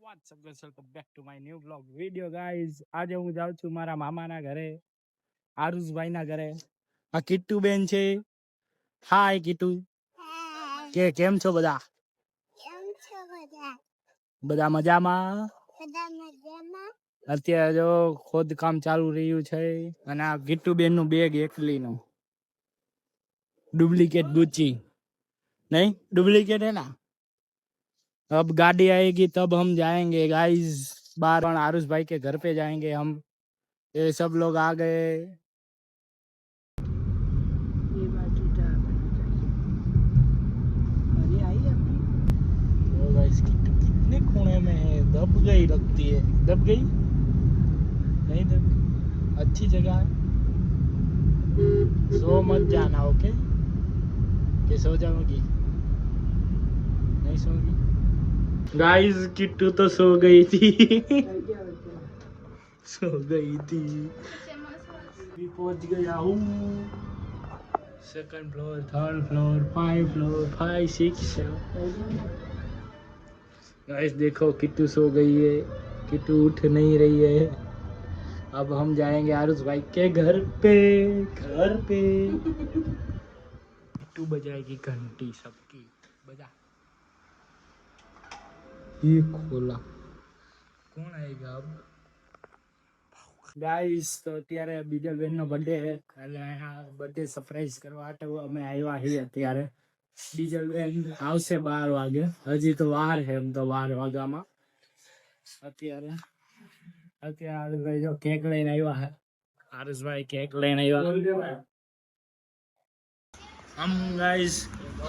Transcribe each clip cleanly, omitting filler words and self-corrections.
What's up guys, welcome back to my new vlog video guys. આજે હું જાઉં છું મારા મામાના ઘરે, આરુષભાઈના ઘરે. આ કિટ્ટુ બેન છે. હાય કિટ્ટુ. કેમ છો બધા? બધા મજામાં? અત્યારે જો ખોદકામ ચાલુ રહ્યું છે અને આ કિટ્ટુ બેન નું બેગ એકલીનું डुप्लीकेट गुच्ची नहीं, डुप्लीकेट है ना. अब गाड़ी आएगी तब हम जाएंगे गाइस बाहर. आरुष भाई के घर पे जाएंगे हम. ये सब लोग आ गए. कितने कोने में है, दब गई लगती है. दब गई नहीं, दब अच्छी जगह है. सो मत जाना, ओके? कि सो जाऊंगी? नहीं सोगी गाइस. किट्टू तो सो गई थी. सो गई थी. भी पहुंच गया हूँ. Second floor, third floor, 5 floor, 5 6 7. Guys देखो किट्टू सो गई है. किट्टू उठ नहीं रही है. अब हम जाएंगे आरुष भाई के घर पे. किट्टू बजाएगी घंटी सबकी. बजा. ये खोला. कौन आएगा अब? गाइस तो અત્યારે બીજલ બેન નો બર્થડે છે એટલે આ બર્થડે સરપ્રાઈઝ કરવા માટે અમે આવ્યા છીએ. અત્યારે બીજલ બેન આવશે 12 વાગે. હજી તો વાર છે એમ તો 12 વાગ્યામાં. અત્યારે આરુષભાઈ જો કેક લઈને આવ્યા છે. आरुषभाई केक लेने आया. हम गाइस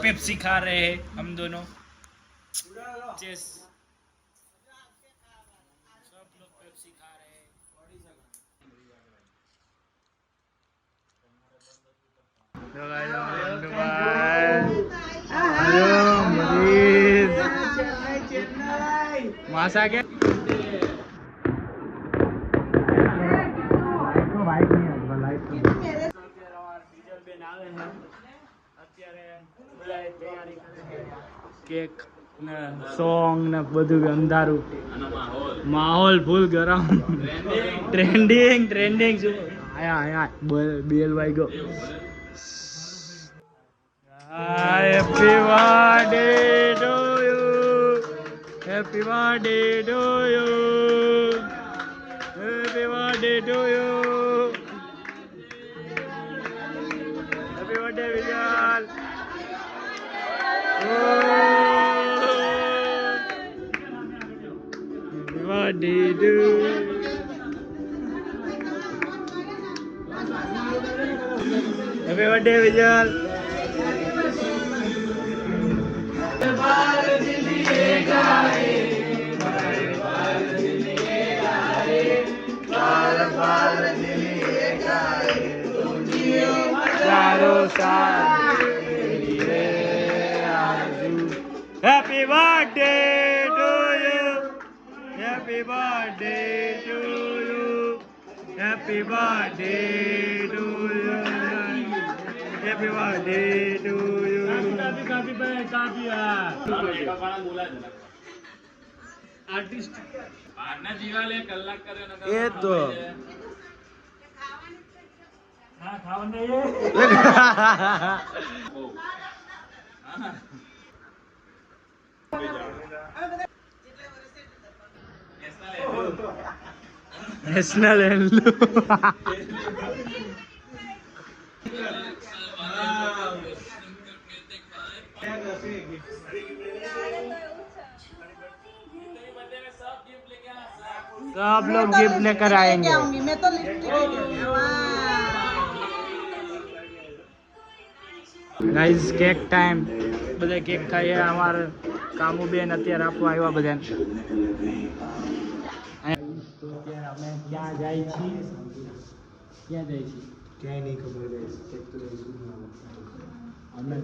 पेप्सी खा रहे हैं हम दोनों. चेस. सब लोग पेप्सी खा रहे हैं. मासा के केक ने सॉन्ग ने બધું અંધારું. માહોલ ફૂલ ગરમ. ટ્રેન્ડિંગ આયા બેલ વાગ્યો. Happy birthday to you. Happy birthday to you. Happy birthday to you. Happy birthday Vishal. What do you do? Happy birthday, Vijay. Happy birthday to you. Happy birthday to you. Happy birthday to you. Happy birthday to you. काफी artist आना जीवाले कलाक करे ना. ये तो हां खावने ये national hello. सब लोग गिफ्ट लेकर आएंगे. मैं तो गाइस केक टाइम. બધા કેક ખાઈએ. અમારે કામુ બેન અત્યારે આપવા આવ્યા બધાને. અમે ક્યાં જાય છીએ? ક્યાંય નહીં ખબર. અમે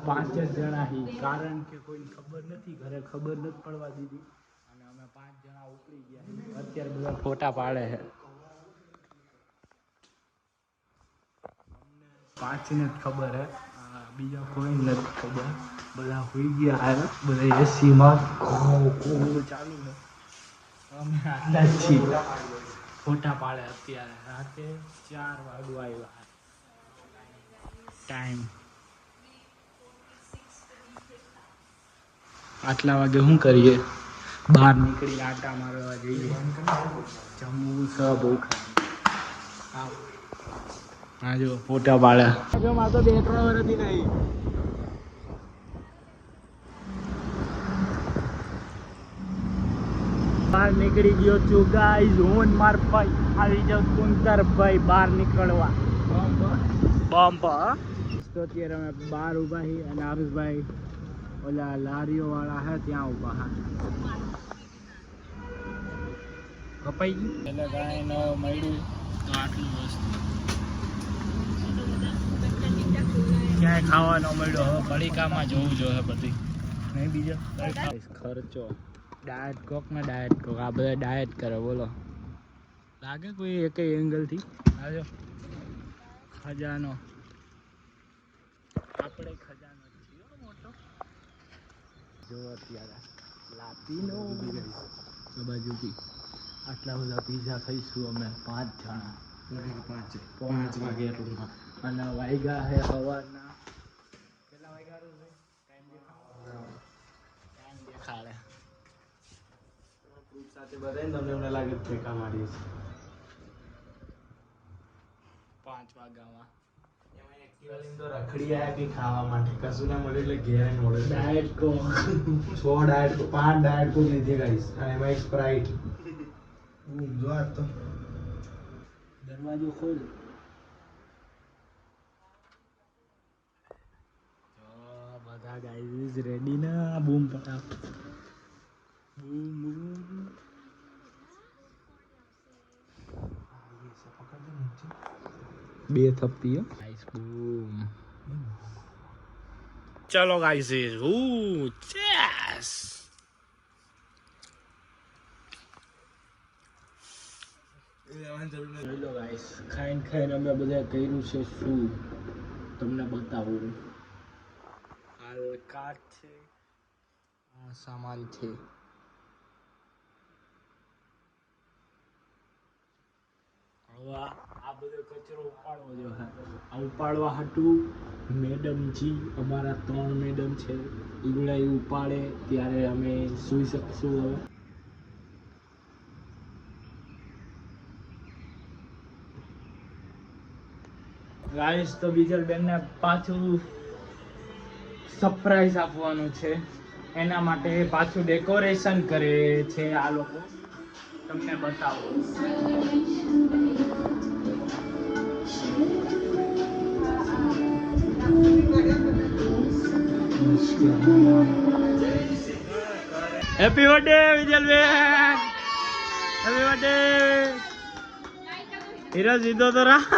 5 જ જણા છીએ કારણ કે કોઈ ખબર નથી. ઘરે ખબર નથી પડવા દીધી અને અમે 5 જણા ઉપડી ગયા. અત્યારે બધા ફોટા પાડે છે. અમને 5 ને જ ખબર હે. બીજા કોઈ નથી ખબર. બધા હોઈ ગયા. બધા એસીમાં ચાલુ છે. અમે આટલા જ છીએ ફોટા પાડે અત્યારે રાતે 4 વાગવા આવ્યા ટાઈમ આટલા વાગે શું કરીએ બહાર નીકળી આટા મારવા જઈએ જમવું સ ભૂખ હા જો ફોટા પાડે જો મારે તો 2-3 વર્ષથી નહીં બહાર નીકળી ગયો છું ગાઈઝ હું માર ભાઈ આવી જાવ કુંતર ભાઈ બહાર નીકળવા બમ્પ તો અત્યારે અમે બહાર ઊભા છીએ અને આરુષભાઈ ઓલા લારીઓ વાળા હે ત્યાં ઊભા હા કપાઈ ગયું એટલે કાંઈ ન મળ્યું તો આટલું વસ્તુ ક્યાંય ખાવા ન મળ્યો હવે પડીકામાં જોવું જોઈએ બધી નહીં બીજો ખર્ચો ડાયટ કોક ને ડાયટ કોક આ બધા ડાયટ કરે બોલો લાગે કોઈ એક એંગલથી આજો ખજાનો આપણે ખજાનો છીએ મોટો જો અત્યારે લાપીનો આ બાજુથી આટલા બધા પીઝા ખાઈશું અમે 5 જણા 5 વાગે અને વાગ્યા હે સવારના કેટલા વાગ્યા ટાઈમ દેખાડે સાથે બધાને તમને એમને લાગે ઠેકા મારીએ 5 વાગ્યામાં તો રખડી આયા કે ખાવા માટે કશું ના મળે એટલે ઘેર મળે ડાયટ કો 6 ડાયટ કો 5 ડાયટ કો લીધે ગાઈસ અને એમાં એક સ્પ્રાઇટ જો આ તો દરવાજો ખોલ બધા ગાઈસ રેડી ના બૂમ પટાક બૂમ બૂમ બે થપ્પી હો ગાઈસ બૂમ ચલો ગાઈસ ચેસ હેલો ગાઈસ ખાઈને અમે બધા કર્યું છે શું તમને બતાવું હાલ કાટ છે આ સામાન છે હવે આ બધો કચરો ઉપાડવો જોઈએ આ ઉપાડવા હાટું મેડમજી અમારા 3 મેડમ છે ઈગડા એ ઉપાડે ત્યારે અમે સૂઈ શકશું હવે ગાઈસ તો બીજલ બેનને પાછું સરપ્રાઈઝ આપવાનું છે એના માટે પાછું ડેકોરેશન કરે છે આ લોકો તમને બતાવો હેપી બર્થડે વિજલ બેન હેપી બર્થડે હીરો સીધો તો રાખ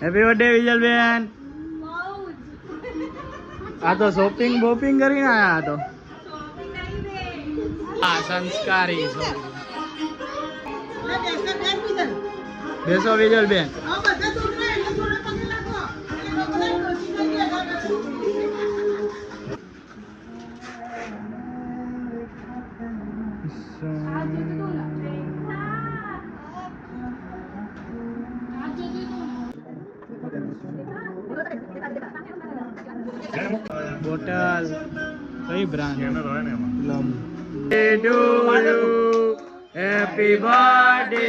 હેપી બર્થડે વિજલ બેન આ તો શોપિંગ બોપિંગ કરીને આયા તો હા સંસ્કારી બેસો વિજલ બેન બોટલ કઈ બ્રાન્ડ પ્લમ to you happy birthday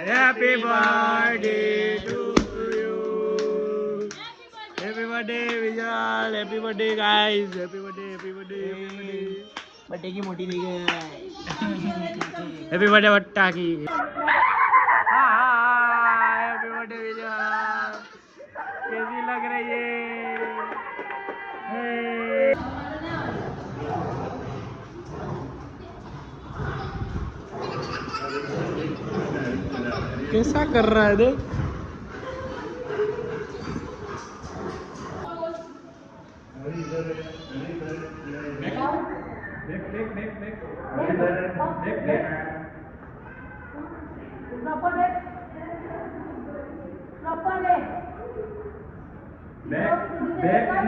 happy birthday to you happy birthday Vijal happy birthday guys happy birthday birthday की मोटी नहीं गई हैप्पी बर्थडे बट्टा की हैप्पी बर्थडे विजय कैसी लग रही है कैसा कर रहा है देख देख અત્યારે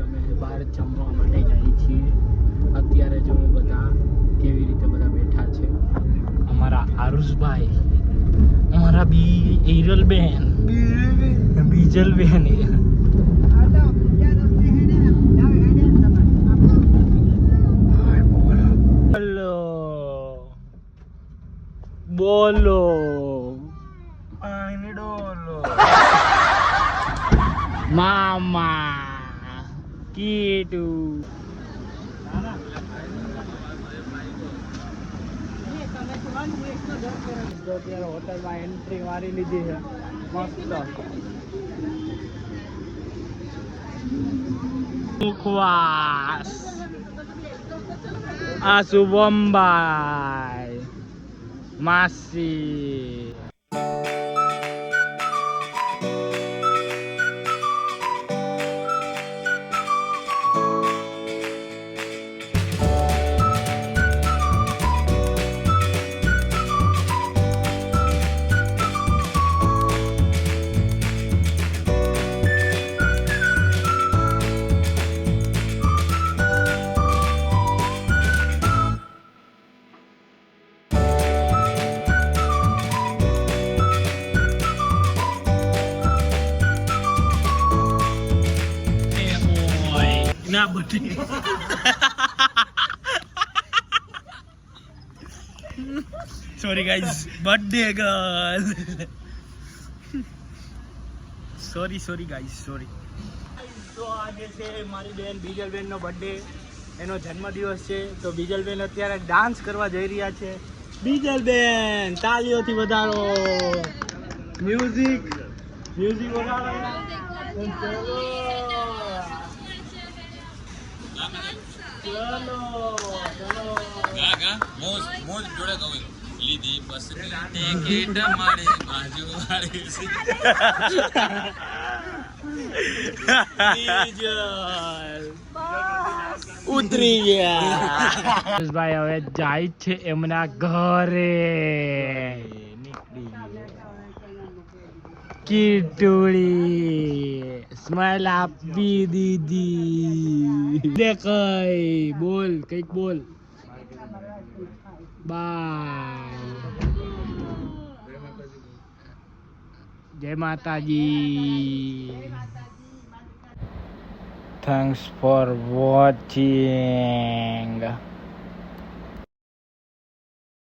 અમે બહાર જમવા માટે જઈએ છીએ. અત્યારે જો બધા કેવી રીતે બધા બેઠા છે. અમારા આરુષભાઈ, અમારા એરલબેન, બીજલબેન, બોલો મામા કીટુ. અત્યારે હોટલમાં એન્ટ્રી મારી લીધી છે મસ્ત. મુખવાસ આ શુભમભાઈ, માસી. ના બધી sorry guys, birthday girl. Sorry guys, sorry. તો આજે છે મારી બેન બીજલબેન નો બર્થડે, એનો જન્મદિવસ છે. તો બીજલબેન અત્યારે ડાન્સ કરવા જઈ રહ્યા છે. બીજલબેન તાલીઓથી વધારો, મ્યુઝિક વગાડો. મોજ જોડે કહું લીધી બસ ટિકિટ મારે બાજુ ઉતરી ગયા. ભાઈ હવે જાય છે એમના ઘરે. કીટુડી સ્માઈલ આપી દીધી. દેખાય બોલ, કઈક બોલ. બાય, જય માતાજી. Thanks for watching.